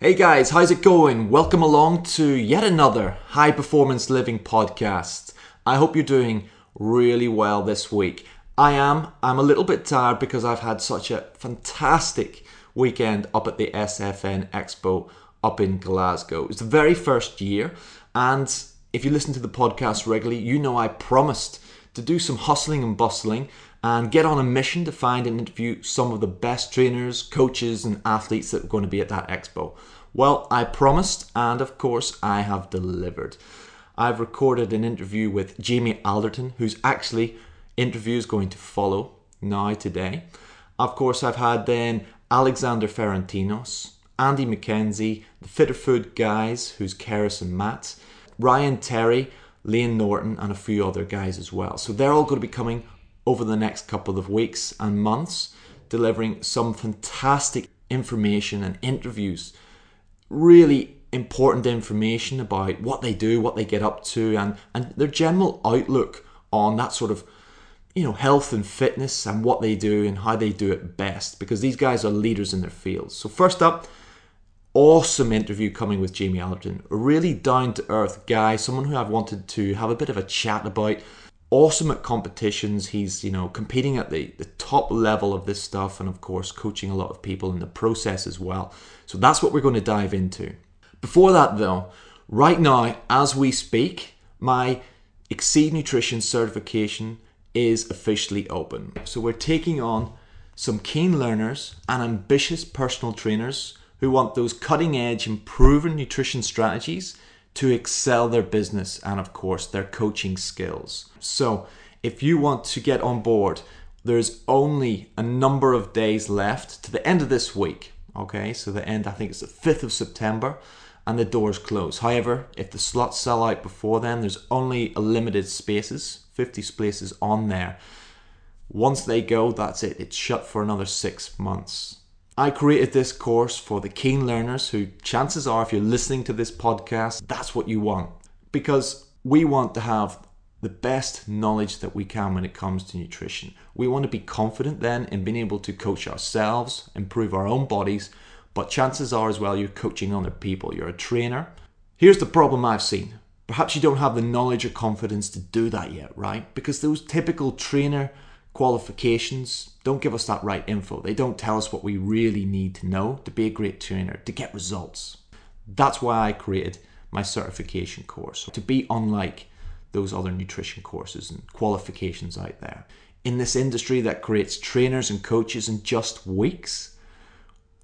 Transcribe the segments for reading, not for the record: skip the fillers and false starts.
Hey guys, how's it going? Welcome along to yet another High Performance Living podcast. I hope you're doing really well this week. I'm a little bit tired because I've had such a fantastic weekend up at the SFN Expo up in Glasgow. It was the very first year, and if you listen to the podcast regularly, you know I promised to do some hustling and bustling and get on a mission to find and interview some of the best trainers, coaches and athletes that are going to be at that expo. Well, I promised, and of course I have delivered. I've recorded an interview with Jamie Alderton, whose actually interview is going to follow now today. Of course, I've had then Alexander Ferrantinos, Andy McKenzie, the Fitter Food guys, who's Keris and Matt, Ryan Terry, Lane Norton, and a few other guys as well. So they're all going to be coming over the next couple of weeks and months, delivering some fantastic information and interviews. Really important information about what they do, what they get up to, and their general outlook on that sort of, health and fitness and what they do and how they do it best, because these guys are leaders in their fields. So first up, awesome interview coming with Jamie Alderton, a really down-to-earth guy, someone who I've wanted to have a bit of a chat about. Awesome at competitions. He's, competing at the top level of this stuff, and of course coaching a lot of people in the process as well. So that's what we're going to dive into. Before that though, right now as we speak, my Exceed Nutrition certification is officially open. So we're taking on some keen learners and ambitious personal trainers who want those cutting edge and proven nutrition strategies to excel their business and of course their coaching skills. So if you want to get on board, there's only a number of days left to the end of this week. Okay, so the end, I think it's the 5th of September, and the doors close. However, if the slots sell out before then, there's only a limited spaces, 50 spaces on there. Once they go, that's it. It's shut for another 6 months. I created this course for the keen learners who, chances are, if you're listening to this podcast, that's what you want. Because we want to have the best knowledge that we can when it comes to nutrition. We want to be confident then in being able to coach ourselves, improve our own bodies, but chances are as well you're coaching other people. You're a trainer. Here's the problem I've seen. Perhaps you don't have the knowledge or confidence to do that yet, right? Because those typical trainer qualifications don't give us that right info. They don't tell us what we really need to know to be a great trainer, to get results. That's why I created my certification course, to be unlike those other nutrition courses and qualifications out there. In this industry that creates trainers and coaches in just weeks,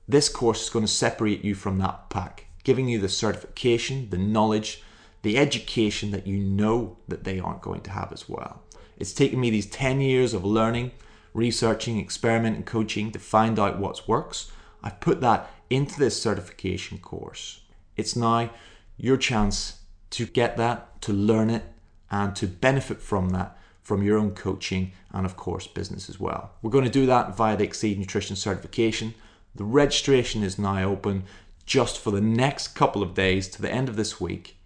this course is going to separate you from that pack, giving you the certification, the knowledge, the education that you know that they aren't going to have as well. It's taken me these 10 years of learning, researching, experimenting, coaching to find out what works. I've put that into this certification course. It's now your chance to get that, to learn it, and to benefit from that, from your own coaching and of course business as well. We're going to do that via the Exceed Nutrition certification. The registration is now open just for the next couple of days to the end of this week.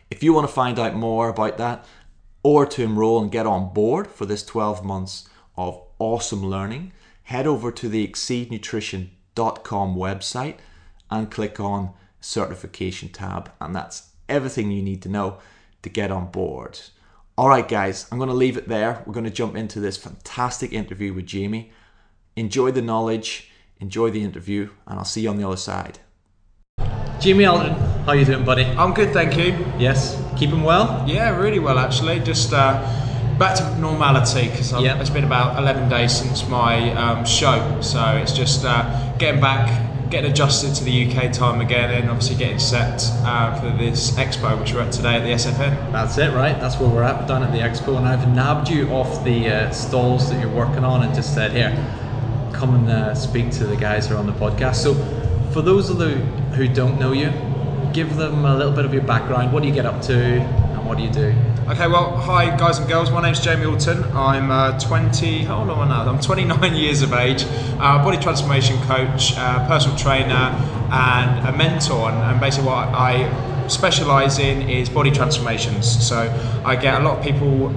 If you want to find out more about that, or to enroll and get on board for this 12 months of awesome learning, head over to the exceednutrition.com website and click on certification tab, and that's everything you need to know to get on board. All right guys, I'm going to leave it there. We're going to jump into this fantastic interview with Jamie. Enjoy the knowledge, enjoy the interview, and I'll see you on the other side. Jamie Alderton, how you doing, buddy? I'm good, thank you. Yes, keeping well? Yeah, really well actually. Just back to normality because it's been about 11 days since my show, so it's just getting back, getting adjusted to the UK time again, and obviously getting set for this expo which we're at today at the SFN. That's it, right? That's where we're at, down at the expo, and I've nabbed you off the stalls that you're working on and just said, here, come and speak to the guys who are on the podcast. So for those of you who don't know you, give them a little bit of your background. What do you get up to and what do you do? Okay, well, hi guys and girls. My name's Jamie Alderton. I'm 29 years of age, body transformation coach, personal trainer, and a mentor. And basically, what I specialise in is body transformations. So I get a lot of people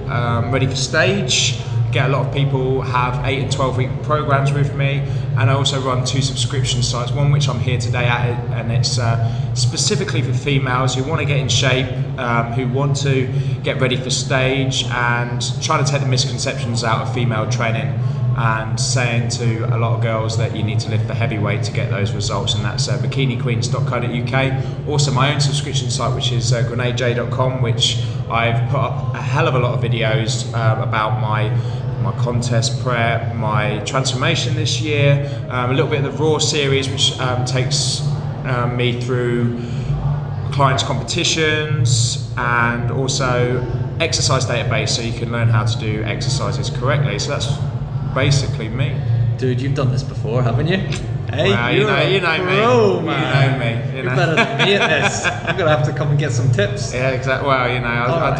ready for stage, get a lot of people have 8 and 12 week programs with me, and I also run 2 subscription sites, one which I'm here today at, and it's specifically for females who want to get in shape, who want to get ready for stage, and trying to take the misconceptions out of female training, and saying to a lot of girls that you need to lift the heavy weight to get those results, and that's bikiniqueens.co.uk. Also my own subscription site, which is grenadej.com, which I've put up a hell of a lot of videos about my contest prep, my transformation this year, a little bit of the Raw series, which takes me through clients' competitions, and also exercise database, so you can learn how to do exercises correctly. So that's basically me. Dude, you've done this before, haven't you? Hey, well, you know pro, me. Man. You know me. You're better than me at this. I'm gonna have to come and get some tips. Yeah, exactly. Well, I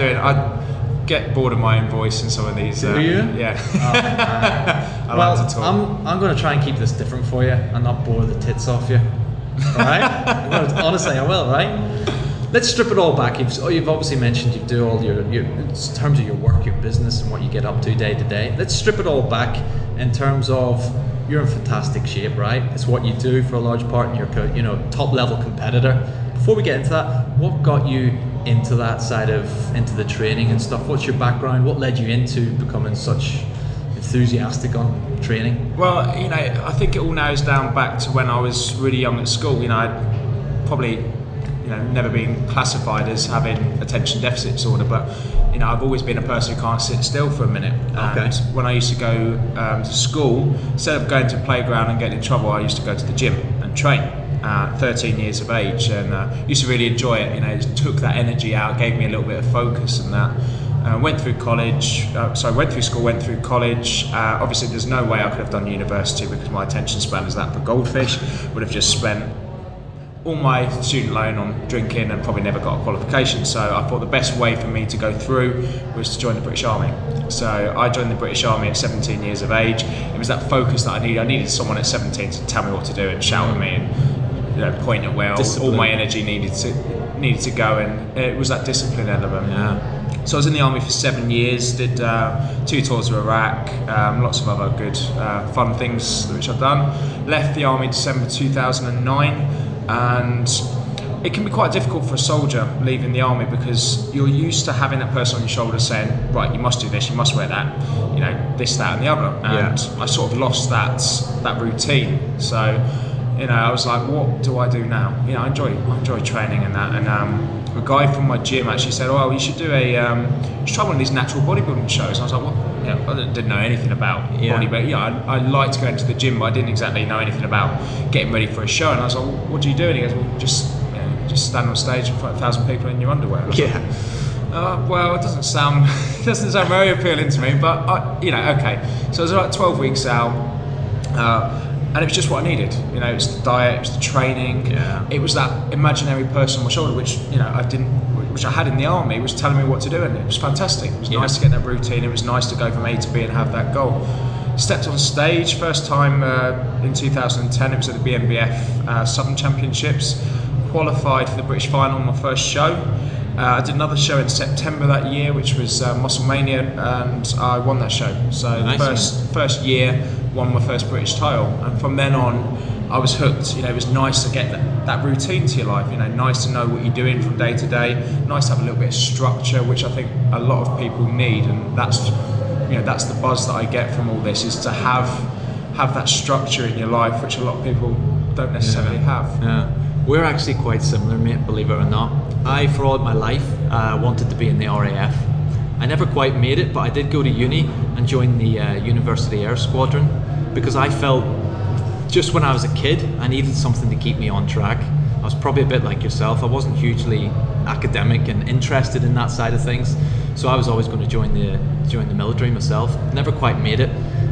get bored of my own voice in some of these. Do you? Yeah. Oh, I well, like to talk. I'm going to try and keep this different for you and not bore the tits off you. All right? Honestly, I will. Right? Let's strip it all back. You've obviously mentioned you do all your in terms of your work, your business, and what you get up to day to day. Let's strip it all back in terms of you're in fantastic shape, right? It's what you do for a large part, and you're top level competitor. Before we get into that, what got you into that side into the training and stuff? What's your background? What led you into becoming such enthusiastic on training? Well, I think it all narrows down back to when I was really young at school. I'd probably never been classified as having attention deficit disorder, but I've always been a person who can't sit still for a minute. Okay. And when I used to go to school, instead of going to a playground and getting in trouble, I used to go to the gym and train. 13 years of age, and used to really enjoy it. It took that energy out, gave me a little bit of focus, and that. Went through college. Went through school, went through college. Obviously, there's no way I could have done university because my attention span is that for goldfish. Would have just spent all my student loan on drinking and probably never got a qualification. So I thought the best way for me to go through was to join the British Army. So I joined the British Army at 17 years of age. It was that focus that I needed. I needed someone at 17 to tell me what to do and shout at me and point at where all my energy needed to go, and it was that discipline element. Yeah. So I was in the army for 7 years, did 2 tours of Iraq, lots of other good fun things which I've done. Left the army December 2009, and it can be quite difficult for a soldier leaving the army because you're used to having that person on your shoulder saying, right, you must do this, you must wear that, this, that and the other. And I sort of lost that routine. So I was like, what do I do now? I enjoy training and that. And a guy from my gym actually said, oh, you should do try one of these natural bodybuilding shows. And I was like, well, I didn't know anything about bodybuilding. I liked going to the gym, but I didn't exactly know anything about getting ready for a show. And I was like, well, what do you do? And he goes, well, just stand on stage in front of 1,000 people in your underwear. Well, it doesn't sound very appealing to me, but okay. So I was about 12 weeks out. And it was just what I needed. It was the diet, it was the training. It was that imaginary person on my shoulder, which which I had in the army, was telling me what to do, and it was fantastic. It was nice to get that routine. It was nice to go from A to B and have that goal. Stepped on stage first time in 2010. It was at the WBFF Southern Championships. Qualified for the British final on my first show. I did another show in September that year, which was Musclemania, and I won that show. So nice. the first year, won my first British title, and from then on, I was hooked. It was nice to get that routine to your life. Nice to know what you're doing from day to day. Nice to have a little bit of structure, which I think a lot of people need, and that's the buzz that I get from all this, is to have that structure in your life, which a lot of people don't necessarily have. Yeah. We're actually quite similar, mate, believe it or not. I, for all of my life, wanted to be in the RAF. I never quite made it, but I did go to uni and join the University Air Squadron because I felt, just when I was a kid, I needed something to keep me on track. I was probably a bit like yourself. I wasn't hugely academic and interested in that side of things, so I was always going to join the military myself. Never quite made it.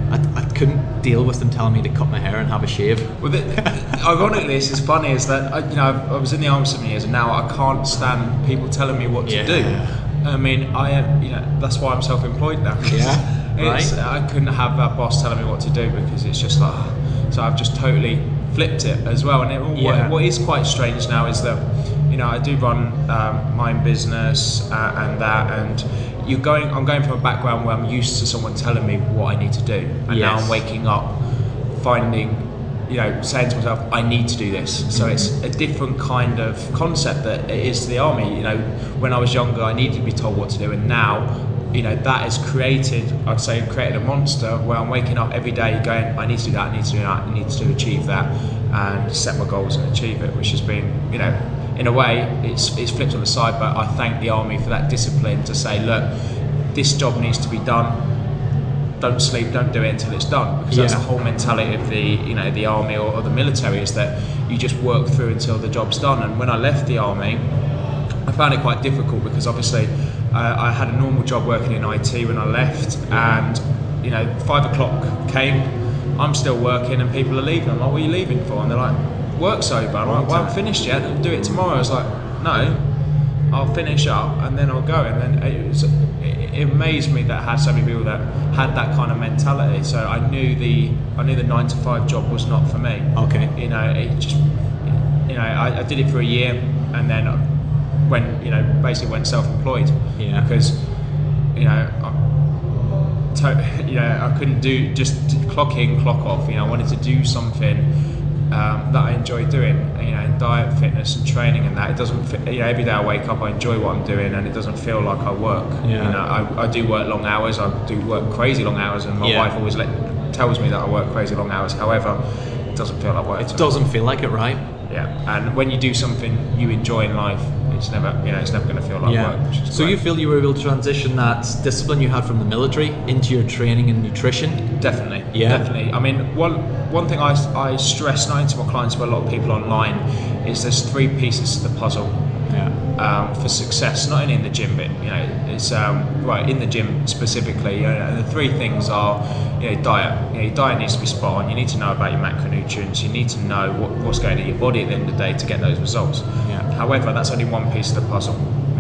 I couldn't deal with them telling me to cut my hair and have a shave. Well, ironically, this is funny, is that I was in the army 7 years, and now I can't stand people telling me what to do. I mean, that's why I'm self-employed now. Right. I couldn't have that boss telling me what to do because it's just like, so I've just totally flipped it as well. And what is quite strange now is that I do run my own business and I'm going from a background where I'm used to someone telling me what I need to do, and now I'm waking up, finding, saying to myself, I need to do this. So it's a different kind of concept that it is the army. When I was younger, I needed to be told what to do, and now, that has created a monster where I'm waking up every day going, I need to do that, I need to do that, I need to achieve that, and set my goals and achieve it, which has been, in a way, it's flipped on the side, but I thank the army for that discipline to say, look, this job needs to be done, don't sleep, don't do it until it's done, because that's the whole mentality of the army or the military, is that you just work through until the job's done. And when I left the army, I found it quite difficult, because obviously I had a normal job working in IT when I left, and 5 o'clock came, I'm still working and people are leaving. I'm like, what are you leaving for? And they're like, work's over. I'm like, well, I haven't finished yet, I'll do it tomorrow. I was like, no, I'll finish up and then I'll go. And then it amazed me that I had so many people that had that kind of mentality. So I knew the 9 to 5 job was not for me. Okay. It just, I did it for a year, and then basically went self-employed. Yeah. Because I couldn't do just clock in, clock off. I wanted to do something that I enjoy doing. In diet, fitness, and training, and that it doesn't. Every day I wake up, I enjoy what I'm doing, and it doesn't feel like I work. Yeah. I do work long hours. I do work crazy long hours, and my wife always tells me that I work crazy long hours. However, it doesn't feel like work. It doesn't feel like it, right? Yeah. And when you do something you enjoy in life, it's never going to feel like work. Which is so great. you feel you were able to transition that discipline you had from the military into your training and nutrition? Definitely. Yeah. Definitely. I mean, one thing I stress not to my clients, but a lot of people online, is there's 3 pieces to the puzzle. Yeah. For success, not only in the gym bit, it's in the gym specifically. And the 3 things are, diet. Your diet needs to be spot on. You need to know about your macronutrients. You need to know what's going in your body at the end of the day to get those results. Yeah. However, that's only one piece of the puzzle.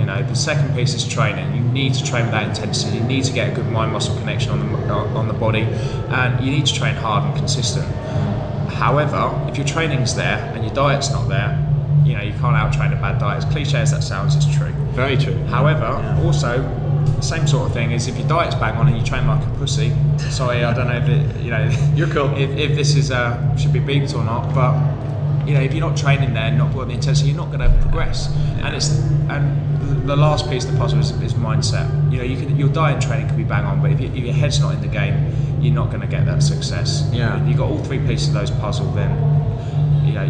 The second piece is training. You need to train with that intensity. You need to get a good mind-muscle connection on the body, and you need to train hard and consistent. However, if your training's there and your diet's not there, you can't out-train a bad diet. As cliche as that sounds, it's true. Very true. However, also, the same sort of thing is if your diet's bang on and you train like a pussy. Sorry, I don't know if you're cool. If this is should be beeped or not, but if you're not training there, not putting the intensity, you're not going to progress. And the last piece of the puzzle is mindset. Your diet and training can be bang on, but if your head's not in the game, you're not going to get that success. Yeah. If you've got all 3 pieces of those puzzle, then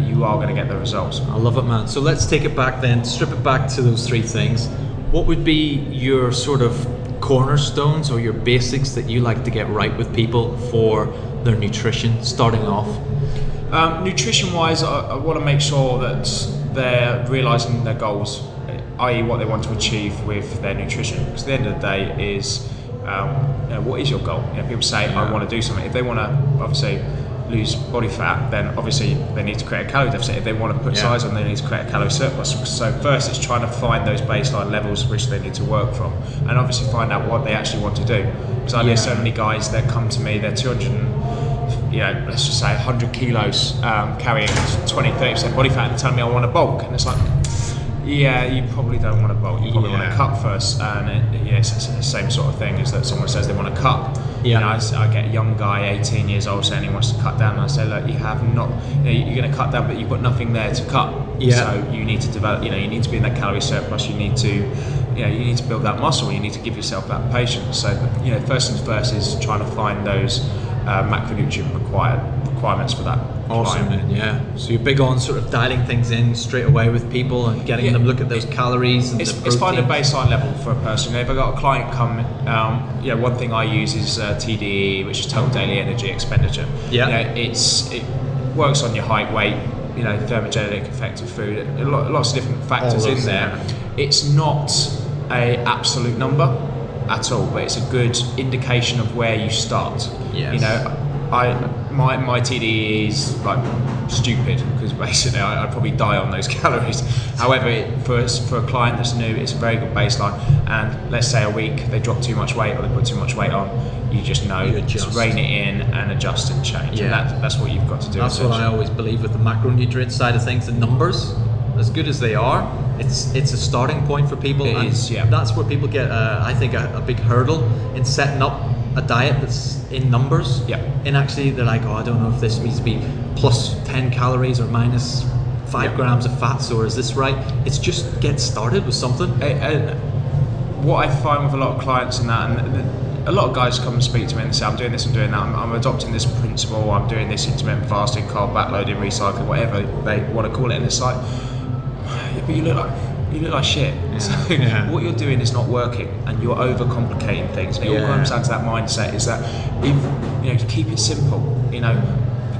you are going to get the results. I love it, man. So let's take it back then, strip it back to those 3 things. What would be your sort of cornerstones or your basics that you like to get right with people for their nutrition starting off? Nutrition wise, I want to make sure that they're realising their goals, i.e. what they want to achieve with their nutrition. Because at the end of the day is, what is your goal? People say, I want to do something. If they want to obviously lose body fat, then obviously they need to create a calorie deficit. If they want to put size on, they need to create a calorie surplus. So first it's trying to find those baseline levels which they need to work from, and obviously find out what they actually want to do. Because I know so many guys that come to me, they're 200, let's just say 100 kilos, carrying 20-30% body fat, and telling me I want to bulk, and it's like, yeah, you probably don't want to bulk. You probably want to cut first, and it's the same sort of thing as that someone says they want to cut. I get a young guy, 18 years old, saying he wants to cut down, and I say, look, you have not. You're going to cut down, but you've got nothing there to cut. So you need to develop. You need to be in that calorie surplus. You need to, you need to build that muscle. You need to give yourself that patience. So first things first is trying to find those macronutrient requirements for that. Awesome, man. Yeah. So you're big on sort of dialing things in straight away with people and getting them to look at those calories and it's finding a baseline level for a person. If I've got a client come, one thing I use is TDE, which is total daily energy expenditure. It works on your height, weight, thermogenic effect of food, lots of different factors in there. It's not a absolute number at all, but it's a good indication of where you start. My TDE is like stupid because basically I'd probably die on those calories. However, for a client that's new, it's a very good baseline. And let's say a week they drop too much weight or they put too much weight on, you just know to rein it in and adjust and change. And that's what you've got to do. That's what I always believe with the macronutrient side of things. The numbers as good as they are, it's a starting point for people. It is, yeah. That's where people get, I think, a big hurdle in setting up a diet that's in numbers. Yeah. And actually, they're like, oh, I don't know if this needs to be plus 10 calories or minus 5 grams of fats, or is this right? It's just get started with something. And what I find with a lot of clients and that, and a lot of guys come and speak to me and say, I'm doing this, I'm doing that, I'm adopting this principle, I'm doing this intermittent fasting, carb backloading, recycling, whatever they want to call it, and it's like, yeah, but you look like shit. Yeah. So Yeah. what you're doing is not working, and you're overcomplicating things. And it all comes down to that mindset. Is that if you keep it simple.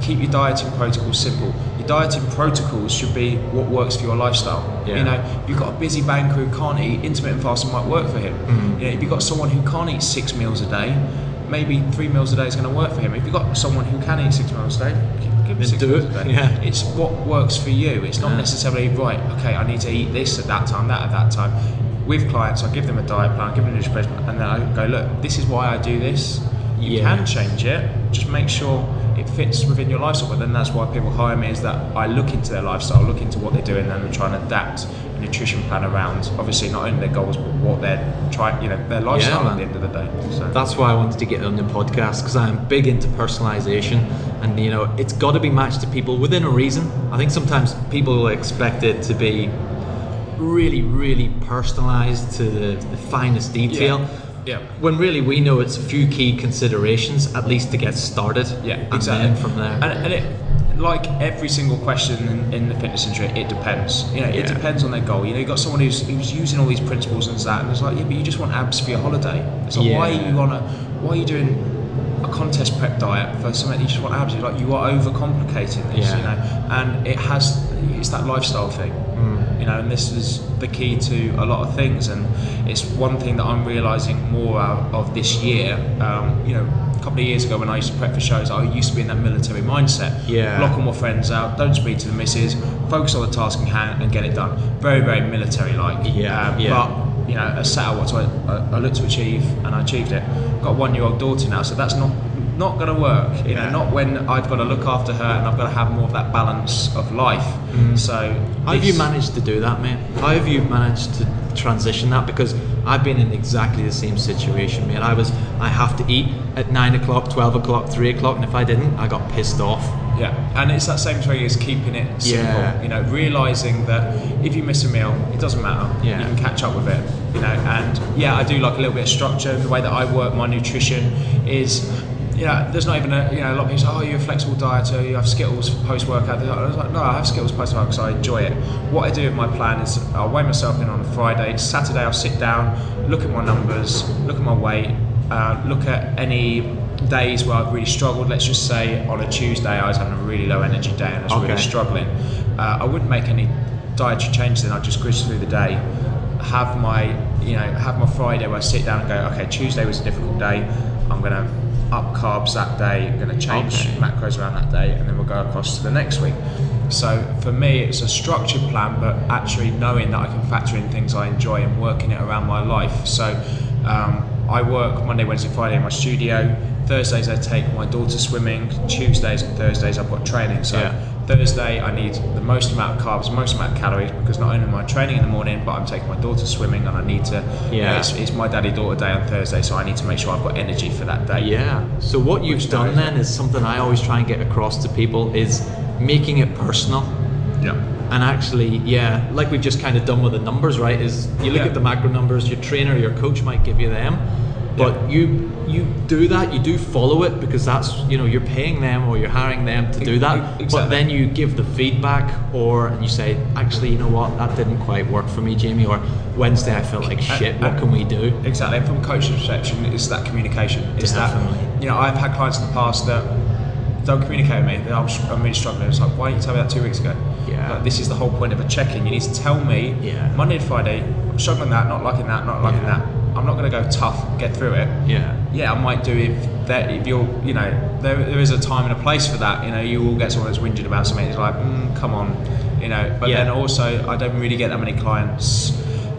Keep your dieting protocols simple. Your dieting protocols should be what works for your lifestyle. Yeah. If you've got a busy banker who can't eat, intermittent fasting might work for him. If you've got someone who can't eat 6 meals a day, maybe 3 meals a day is going to work for him. If you've got someone who can eat 6 meals a day, give him 6 meals a day. Yeah. It's what works for you. It's not necessarily, right, okay, I need to eat this at that time, that at that time. With clients, I give them a diet plan, I give them a nutrition plan, and then I go, look, this is why I do this. You can change it, just make sure it fits within your lifestyle. But then that's why people hire me, is that I look into their lifestyle, look into what they're doing, and I'm trying to adapt a nutrition plan around, obviously not only their goals, but what they're trying, their lifestyle at the end of the day. So that's why I wanted to get on the podcast, because I'm big into personalization, and it's got to be matched to people within a reason. I think sometimes people expect it to be really, really personalized to the finest detail. Yeah. When really we know it's a few key considerations, at least to get started. Yeah, and exactly. then from there. And it, like every single question in the fitness industry, it depends. It depends on their goal. You've got someone who's using all these principles and that, and it's like, yeah, but you just want abs for your holiday. It's like, why are you doing a contest prep diet for something you just want abs? It's like, you are overcomplicating this, and it's that lifestyle thing. And this is the key to a lot of things, and it's one thing that I'm realising more of this year. A couple of years ago when I used to prep for shows, I used to be in that military mindset. Block all my friends out, don't speak to the missus, focus on the task in hand and get it done. Very, very military-like. But I set out what I looked to achieve, and I achieved it. I've got a 1-year-old daughter now, so that's not going to work. Not when I've got to look after her and I've got to have more of that balance of life. So how have you managed to do that, mate? How have you managed to transition that? Because I've been in exactly the same situation, mate. I have to eat at 9 o'clock, 12 o'clock, 3 o'clock, and if I didn't, I got pissed off. And it's that same thing as keeping it simple. Realising that if you miss a meal, it doesn't matter. You can catch up with it. And I do like a little bit of structure. The way that I work my nutrition is, there's not even a lot of people say, oh, you're a flexible dieter, you have Skittles post-workout. I was like, no, I have Skittles post-workout because I enjoy it. What I do with my plan is I'll weigh myself in on a Friday. Saturday I'll sit down, look at my numbers, look at my weight, look at any days where I've really struggled. Let's just say on a Tuesday I was having a really low energy day and I was really struggling. I wouldn't make any dietary changes then. I'd just cruise through the day, have my Friday where I sit down and go, okay, Tuesday was a difficult day, I'm going to up carbs that day, I'm going to change macros around that day, and then we'll go across to the next week. So for me it's a structured plan, but actually knowing that I can factor in things I enjoy and working it around my life. So I work Monday, Wednesday, Friday in my studio. Thursdays I take my daughter swimming. Tuesdays and Thursdays I've got training. So Thursday I need the most amount of carbs, most amount of calories, because not only am I training in the morning, but I'm taking my daughter swimming, and I need to, it's my daddy-daughter day on Thursday, so I need to make sure I've got energy for that day. So what you've done then is something I always try and get across to people, is making it personal. And actually, like we've just kind of done with the numbers, right, is you look at the macro numbers, your trainer, your coach might give you them, but you do that, you do follow it, because that's, you're paying them or you're hiring them to do that. Exactly. But then you give the feedback, and you say, actually, you know what, that didn't quite work for me, Jamie, or Wednesday I felt like shit, what can we do? Exactly. And from a coach's perception, it's that communication. It's that, I've had clients in the past that don't communicate with me, I'm really struggling. It's like, why didn't you tell me that 2 weeks ago? Like, this is the whole point of a check-in. You need to tell me Monday to Friday, I'm struggling that, not liking that, not liking that. I'm not going to go tough, get through it. I might do if you're, there is a time and a place for that. You will get someone that's whinging about something. It's like, come on, But then also, I don't really get that many clients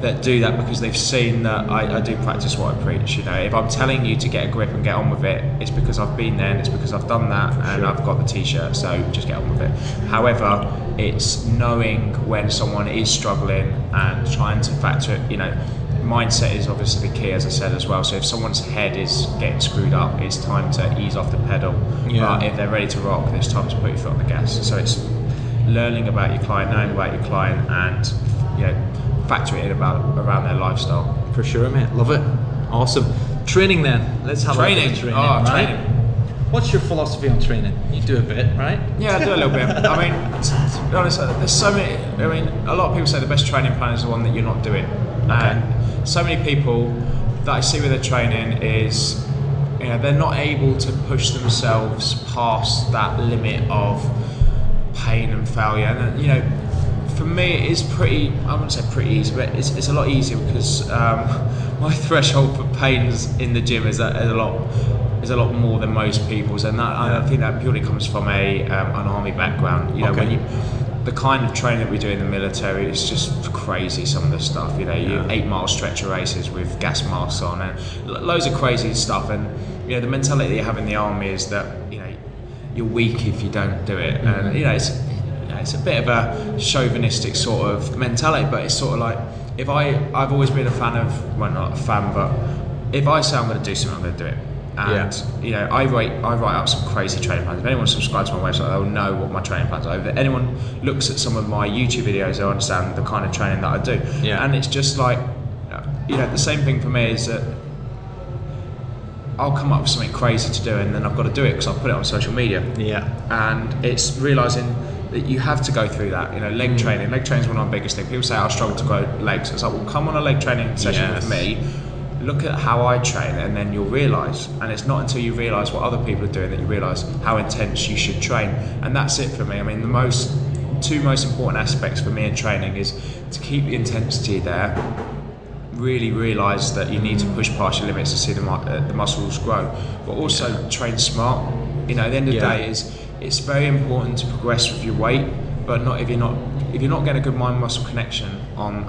that do that because they've seen that I do practice what I preach. You know, if I'm telling you to get a grip and get on with it, it's because I've been there and it's because I've done that and I've got the t-shirt, so just get on with it. However, it's knowing when someone is struggling and trying to factor it, you know, mindset is obviously the key, as I said as well. So if someone's head is getting screwed up, it's time to ease off the pedal. But if they're ready to rock, it's time to put your foot on the gas. So it's learning about your client, knowing about your client, and you know, factor it in around their lifestyle. For sure, mate. Love it. Awesome. Training then. Let's have training. A training. Training. What's your philosophy on training? You do a bit, right? Yeah, I do a little bit. I mean, to be honest, there's so many. I mean, a lot of people say the best training plan is the one that you're not doing, and so many people that I see with their training is, you know, they're not able to push themselves past that limit of pain and failure. And you know, for me, it is pretty. I wouldn't say pretty easy, but it's a lot easier because my threshold for pains in the gym is a lot more than most people's, and that, I think that purely comes from an army background. You know, when the kind of training that we do in the military is just crazy. Some of the stuff, you know, you 8-mile stretcher races with gas masks on and loads of crazy stuff. And you know, the mentality that you have in the army is that, you know, you're weak if you don't do it, and you know, it's a bit of a chauvinistic sort of mentality. But it's sort of like, if I've always been a fan of, well, not a fan, but if I say I'm going to do something, I'm going to do it. And you know, I write up some crazy training plans. If anyone subscribes to my website, they'll know what my training plans are. If anyone looks at some of my YouTube videos, they'll understand the kind of training that I do. And it's just like, you know, the same thing for me is that I'll come up with something crazy to do, and then I've got to do it because I'll put it on social media. And it's realising that you have to go through that. You know, leg training. Leg training is one of my biggest things. People say I struggle to grow legs. It's like, well, come on a leg training session with me. Look at how I train, and then you'll realise. And it's not until you realise what other people are doing that you realise how intense you should train. And that's it for me. I mean, the two most important aspects for me in training is to keep the intensity there, really realise that you need to push past your limits to see the muscles grow, but also train smart. You know, at the end of the day, it's very important to progress with your weight, but not if you're not getting a good mind muscle connection on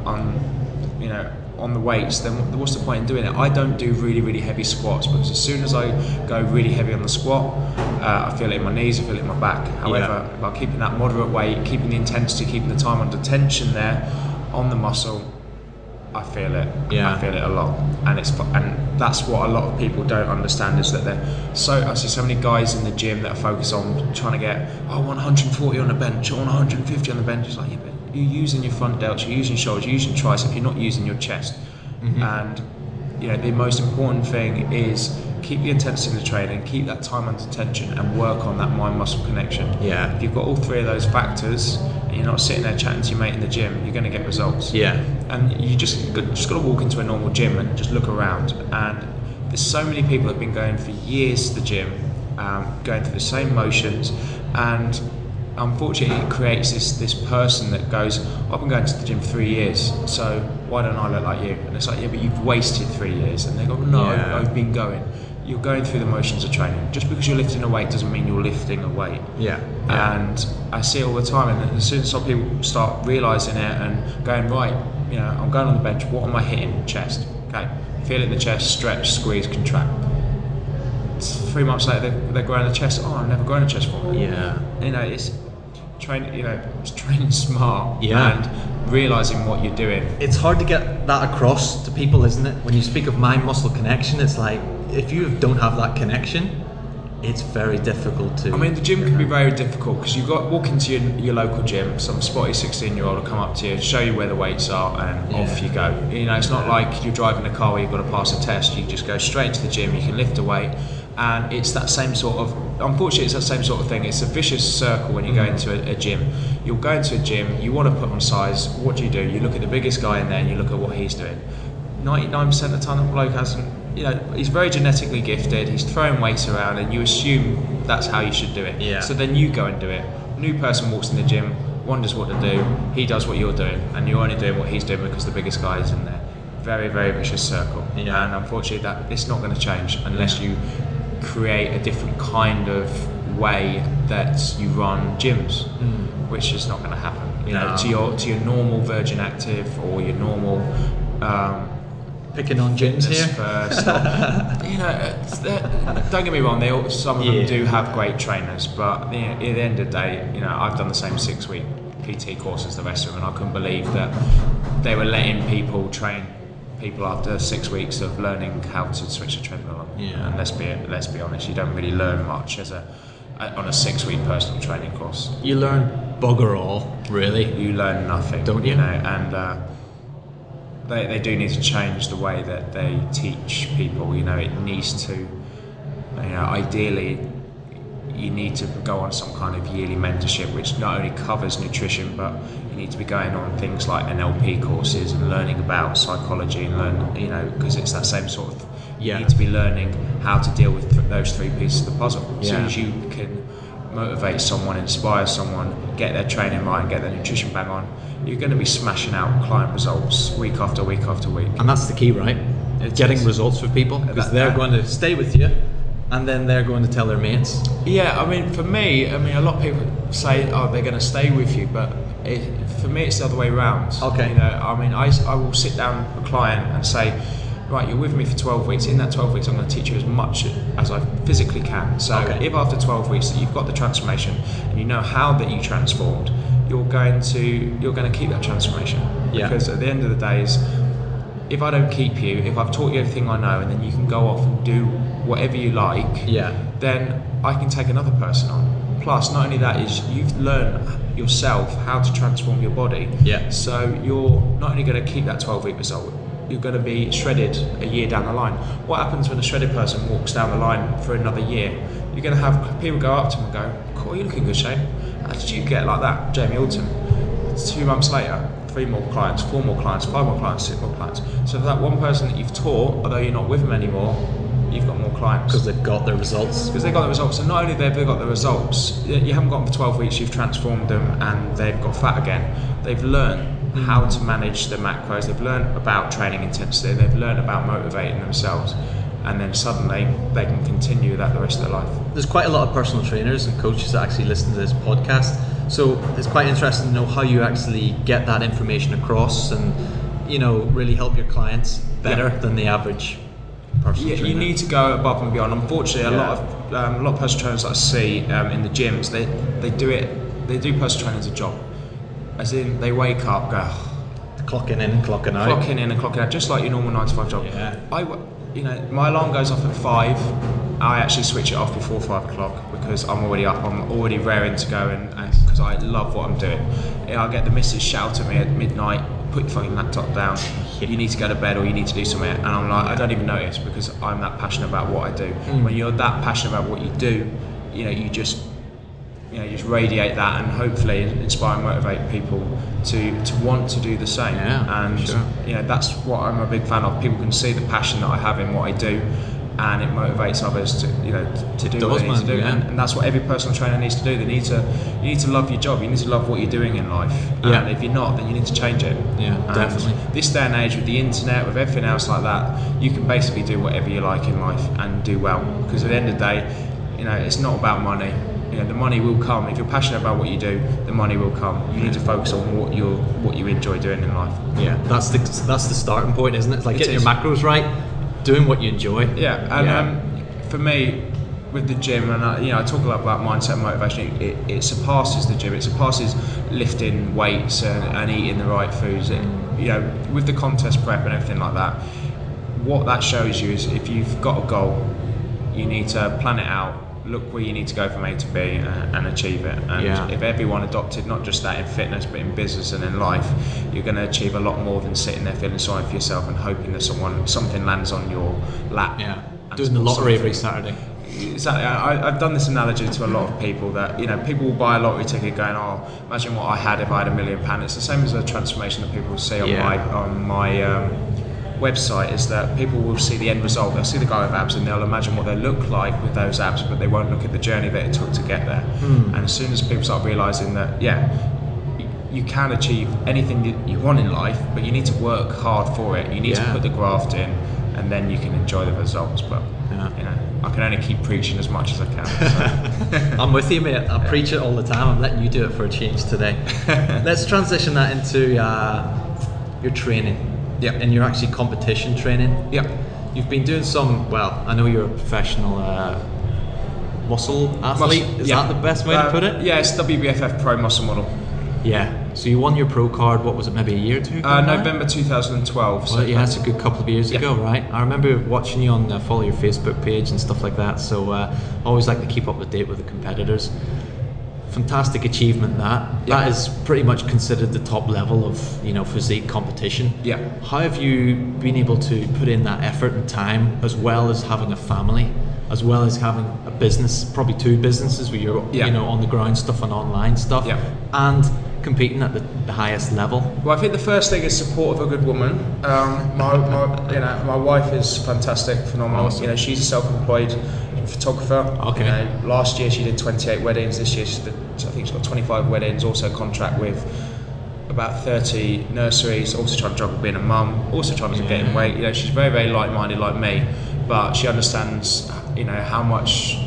you know, on the weights, then what's the point in doing it? I don't do really heavy squats, because as soon as I go really heavy on the squat, I feel it in my knees, I feel it in my back. However, by keeping that moderate weight, keeping the intensity, keeping the time under tension there on the muscle, I feel it. I feel it a lot, and that's what a lot of people don't understand, is that I see so many guys in the gym that are focused on trying to get, I want 140 on the bench, I want 150 on the bench. It's like, but you're using your front delts, you're using your shoulders, you're using tricep, you're not using your chest. And you know, the most important thing is keep the intensity in the training, keep that time under tension, and work on that mind-muscle connection. If you've got all three of those factors, and you're not sitting there chatting to your mate in the gym, you're going to get results. And you just got to walk into a normal gym and just look around. And there's so many people that have been going for years to the gym, going through the same motions, and unfortunately it creates this person that goes, I've been going to the gym for 3 years, so why don't I look like you? And it's like, yeah, but you've wasted 3 years. And they go, no, I've been going. You're going through the motions of training. Just because you're lifting a weight doesn't mean you're lifting a weight. And I see it all the time, and as soon as some people start realising it and going, right, you know, I'm going on the bench, what am I hitting? Chest. Okay, feel it in the chest, stretch, squeeze, contract. 3 months later, they're growing the chest. Oh, I've never grown a chest before. You know, it's training smart and realising what you're doing. It's hard to get that across to people, isn't it? When you speak of mind-muscle connection, it's like, if you don't have that connection, it's very difficult to... I mean, the gym can be very difficult, because you've got to walk into your local gym, some spotty 16-year-old will come up to you, show you where the weights are, and off you go. You know, it's not like you're driving a car where you've got to pass a test. You just go straight to the gym, you can lift a weight, and it's that same sort of... Unfortunately, it's that same sort of thing. It's a vicious circle when you go into a gym. You'll go into a gym, you want to put on size, what do? You look at the biggest guy in there and you look at what he's doing. 99% of the time, the bloke hasn't... You know, he's very genetically gifted, he's throwing weights around, and you assume that's how you should do it. So then you go and do it. New person walks in the gym, wonders what to do, he does what you're doing, and you're only doing what he's doing because the biggest guy is in there. Very vicious circle. And unfortunately, that it's not going to change unless you create a different kind of way that you run gyms, which is not going to happen. You know, to your normal Virgin Active or your normal Picking on gyms here. First, you know, don't get me wrong. Some of them do have great trainers, but you know, at the end of the day, you know, I've done the same 6-week PT course as the rest of them, and I couldn't believe that they were letting people train people after 6 weeks of learning how to switch a treadmill on. Yeah. And let's be honest, you don't really learn much on a 6-week personal training course. You learn bugger all, really. You learn nothing, don't you? You know, and they do need to change the way that they teach people. You know, it needs to, you know, ideally you need to go on some kind of yearly mentorship which not only covers nutrition, but you need to be going on things like NLP courses and learning about psychology and learn, you know, because it's that same sort of, you need to be learning how to deal with those 3 pieces of the puzzle. As soon as you can motivate someone, inspire someone, get their training right and get their nutrition bang on, you're going to be smashing out client results week after week after week. And that's the key, right? Getting results for people, because they're going to stay with you and then they're going to tell their mates. Yeah, I mean, for me, a lot of people say, oh, they're going to stay with you, but for me it's the other way around. Okay. You know, I mean, I will sit down with a client and say, right, you're with me for 12 weeks. In that 12 weeks, I'm going to teach you as much as I physically can. So if after 12 weeks that you've got the transformation and you know how that you transformed, you're going to keep that transformation. Yeah. Because at the end of the day, if I don't keep you, if I've taught you everything I know, and then you can go off and do whatever you like, then I can take another person on. Plus, not only that, is you've learned yourself how to transform your body. So you're not only going to keep that 12-week result, you're going to be shredded a year down the line. What happens when a shredded person walks down the line for another year? You're going to have people go up to them and go, cool, you look in good shape. How did you get like that, Jamie Alderton? 2 months later, 3 more clients, 4 more clients, 5 more clients, 6 more clients. So for that one person that you've taught, although you're not with them anymore, you've got more clients. Because they've got their results. Because they've got the results. And not only have they got the results, you haven't got them for 12 weeks, you've transformed them and they've got fat again. They've learned how to manage the macros, they've learned about training intensity, they've learned about motivating themselves, and then suddenly they can continue that the rest of their life. There's quite a lot of personal trainers and coaches that actually listen to this podcast, so it's quite interesting to know how you actually get that information across and, you know, really help your clients better than the average personal trainer. You need to go above and beyond. Unfortunately, a lot of personal trainers that I see in the gyms, they do personal training as a job. As in, they wake up, go clocking in and clocking out. Clocking in and clocking out, just like your normal 9 to 5 job. You know, my alarm goes off at 5. I actually switch it off before 5 o'clock because I'm already up. I'm already raring to go, and because I love what I'm doing. I get the missus shout at me at midnight, put your fucking laptop down. You need to go to bed or you need to do something. And I'm like, I don't even notice because I'm that passionate about what I do. When you're that passionate about what you do, you know, you just radiate that and hopefully inspire and motivate people to want to do the same. You know, that's what I'm a big fan of. People can see the passion that I have in what I do, and it motivates others to do what they need to do. And that's what every personal trainer needs to do. You need to love your job. You need to love what you're doing in life. And if you're not, then you need to change it. Definitely. This day and age, with the internet, with everything else like that, you can basically do whatever you like in life and do well. Because at the end of the day, you know, it's not about money. You know, the money will come. If you're passionate about what you do, the money will come. You need to focus on what you enjoy doing in life. That's the starting point, isn't it? It's like getting your macros right, doing what you enjoy. For me, with the gym, and I talk a lot about mindset and motivation. It surpasses the gym. It surpasses lifting weights and eating the right foods. With the contest prep and everything like that, what that shows you is if you've got a goal, you need to plan it out. Look where you need to go from A to B and achieve it. And if everyone adopted not just that in fitness but in business and in life, you're going to achieve a lot more than sitting there feeling sorry for yourself and hoping that something lands on your lap. Doing the lottery every Saturday. Exactly. I've done this analogy to a lot of people that, you know, people will buy a lottery ticket going, oh, imagine what I had if I had £1 million. It's the same as a transformation that people see on my website, is that people will see the end result. They'll see the guy with abs and they'll imagine what they look like with those abs, but they won't look at the journey that it took to get there. And as soon as people start realizing that you can achieve anything that you want in life, but you need to work hard for it, you need to put the graft in, and then you can enjoy the results. But you know, I can only keep preaching as much as I can, so. I'm with you, mate. I preach it all the time. I'm letting you do it for a change today. Let's transition that into your training. Yeah. And you're actually competition training. Yeah. You've been doing some, well, I know you're a professional muscle athlete. Is that the best way to put it? Yeah, it's WBFF Pro Muscle Model. Yeah. So you won your pro card, what was it, maybe a year or two ago? November 2012. So yeah, that's a good couple of years ago, right? I remember watching you on follow your Facebook page and stuff like that. So I always like to keep up to date with the competitors. Fantastic achievement that is pretty much considered the top level of physique competition. Yeah. How have you been able to put in that effort and time, as well as having a family, as well as having a business, probably 2 businesses where you're on the ground stuff and online stuff, and competing at the highest level? Well, I think the first thing is support of a good woman. My wife is fantastic, phenomenal. Awesome. She's a self-employed photographer. Okay. Last year she did 28 weddings. This year I think she's got 25 weddings. Also contract with about 30 nurseries. Also trying to juggle being a mum. Also trying to gain weight. She's very, very like-minded like me, but she understands how much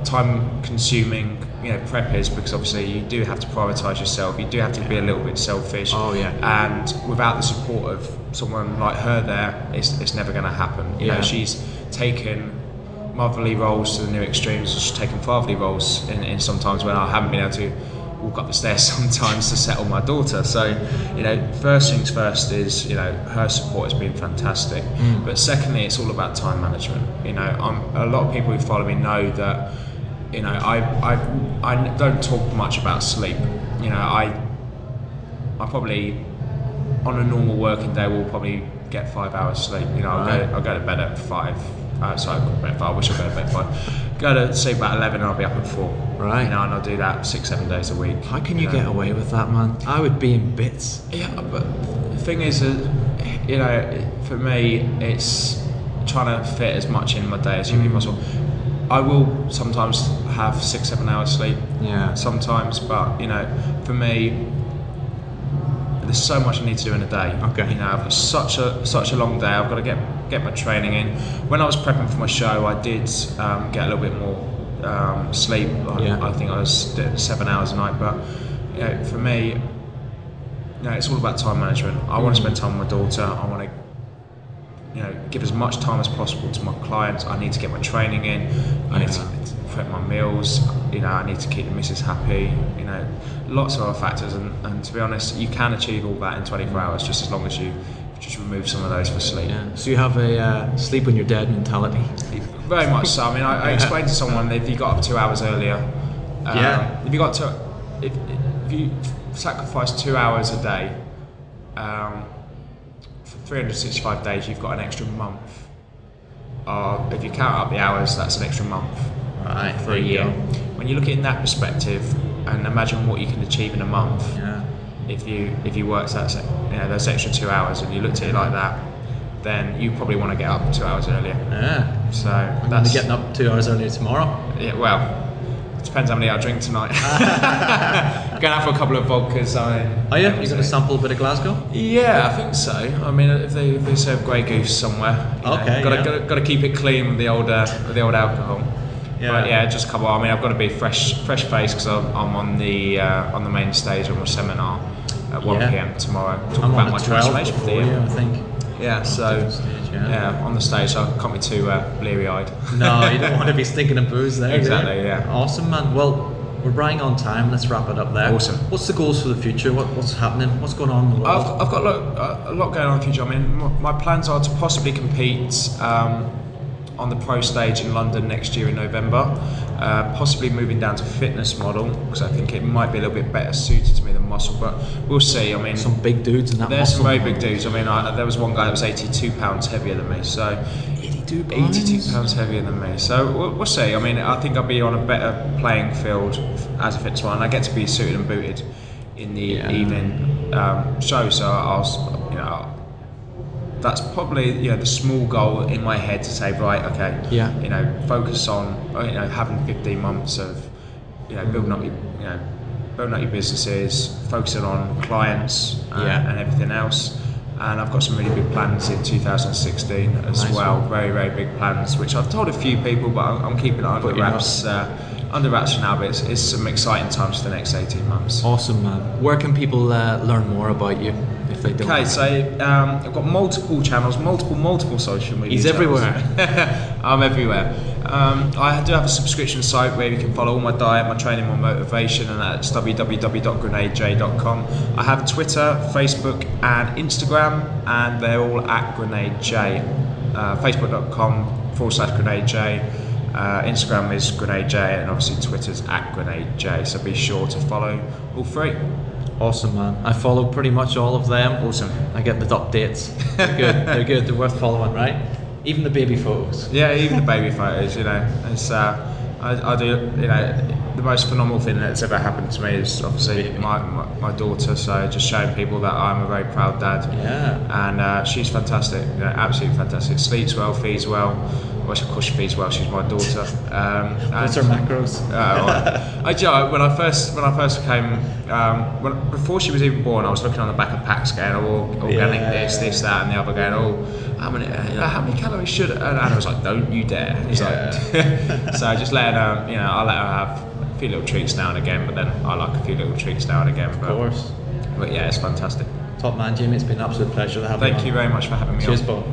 time-consuming prep is, because obviously you do have to prioritise yourself. You do have to be a little bit selfish. Oh yeah. And without the support of someone like her there, it's never going to happen. She's taken motherly roles to the new extremes. She's taken fatherly roles in sometimes when I haven't been able to walk up the stairs sometimes to settle my daughter. So first things first is her support has been fantastic. But secondly, it's all about time management. A lot of people who follow me know that I don't talk much about sleep. I probably on a normal working day will probably get 5 hours sleep. I'll go to bed at 5. Sorry, I wish I'd go to bed at 5. Go to sleep at 11 and I'll be up at 4. Right. And I'll do that 6-7 days a week. How can you get away with that, man? I would be in bits. Yeah, but the thing is, for me, it's trying to fit as much in my day as humanly possible. I will sometimes have 6-7 hours sleep. Yeah. Sometimes, but for me, there's so much I need to do in a day. Okay. I've got such a long day. I've got to get my training in. When I was prepping for my show, I did get a little bit more sleep. I think I was doing 7 hours a night. But for me, it's all about time management. I want to spend time with my daughter. I want to give as much time as possible to my clients. I need to get my training in. I need to prep my meals. I need to keep the missus happy. Lots of other factors, and to be honest, you can achieve all that in 24 hours just as long as you just remove some of those for sleep. Yeah. So you have a sleep when you're dead mentality. Very much so. I mean, I explained to someone that if you got up 2 hours earlier, if you sacrifice 2 hours a day, for 365 days, you've got an extra month. If you count up the hours, that's an extra month. Right. For a year. When you look at it in that perspective, and imagine what you can achieve in a month, if you worked those extra 2 hours, and you looked at it like that, then you probably want to get up 2 hours earlier. Yeah. So that's getting up 2 hours earlier tomorrow. Yeah. Well, it depends how many I drink tonight. Going out for a couple of vodkas. Are you? You're going to sample a bit of Glasgow? Yeah, I think so. I mean, if they serve Grey Goose somewhere, got to keep it clean with the old alcohol. Yeah. But yeah, just a couple. I mean, I've got to be fresh face because I'm on the main stage of my seminar at 1 p.m. tomorrow. Talking about my transformation for the year. I think. Yeah, so stage, on the stage, so I can't be too bleary-eyed. No, you don't want to be stinking of booze there. Exactly, yeah. Awesome, man. Well, we're running on time. Let's wrap it up there. Awesome. What's the goals for the future? What's happening? What's going on in the world? I've got a lot going on in the future. I mean, my plans are to possibly compete on the pro stage in London next year in November. Possibly moving down to fitness model because I think it might be a little bit better suited to me than muscle, but we'll see. I mean, some big dudes in that. There's muscle. some very big dudes. I mean, there was one guy that was 82 pounds heavier than me. So 82 pounds heavier than me. So we'll see. I mean, I think I'll be on a better playing field as a fitness one. I get to be suited and booted in the evening show, so that's probably the small goal in my head to say, right, okay, focus on having 15 months of building up your businesses, focusing on clients and everything else. And I've got some really big plans in 2016 as well. Very, very big plans, which I've told a few people, but I'm keeping it under wraps under wraps for now, but it's some exciting times for the next 18 months. Awesome, man. Where can people learn more about you if they don't? Okay, so I've got multiple channels, multiple social media. He's channels. everywhere. I'm everywhere. I do have a subscription site where you can follow all my diet, my training, my motivation, and that's www.grenadej.com. I have Twitter, Facebook, and Instagram, and they're all at GrenadeJ. Facebook.com/GrenadeJ. Instagram is GrenadeJ, and obviously Twitter's at GrenadeJ. So be sure to follow all three. Awesome, man. I follow pretty much all of them. Awesome. I get the updates. They're good. They're good. They're worth following, right? Even the baby photos. Yeah, even the baby photos. You know, it's I do. You know, the most phenomenal thing that's ever happened to me is obviously my daughter. So just showing people that I'm a very proud dad. Yeah. And she's fantastic. You know, absolutely fantastic. Sleeps well, feeds well. Well, of course she feeds well. She's my daughter. What's her macros? When I first came, before she was even born, I was looking on the back of packs, going, "Oh, organic this, that, and the other." Going, "Oh, how many calories should?" And I was like, "Don't you dare!" It's like, so I just let her. You know, I let her have a few little treats now and again, but then I like a few little treats now and again. Of course. But yeah, it's fantastic. Top man, Jamie. It's been an absolute pleasure to have you on. Thank you very much for having me on. Cheers, Paul.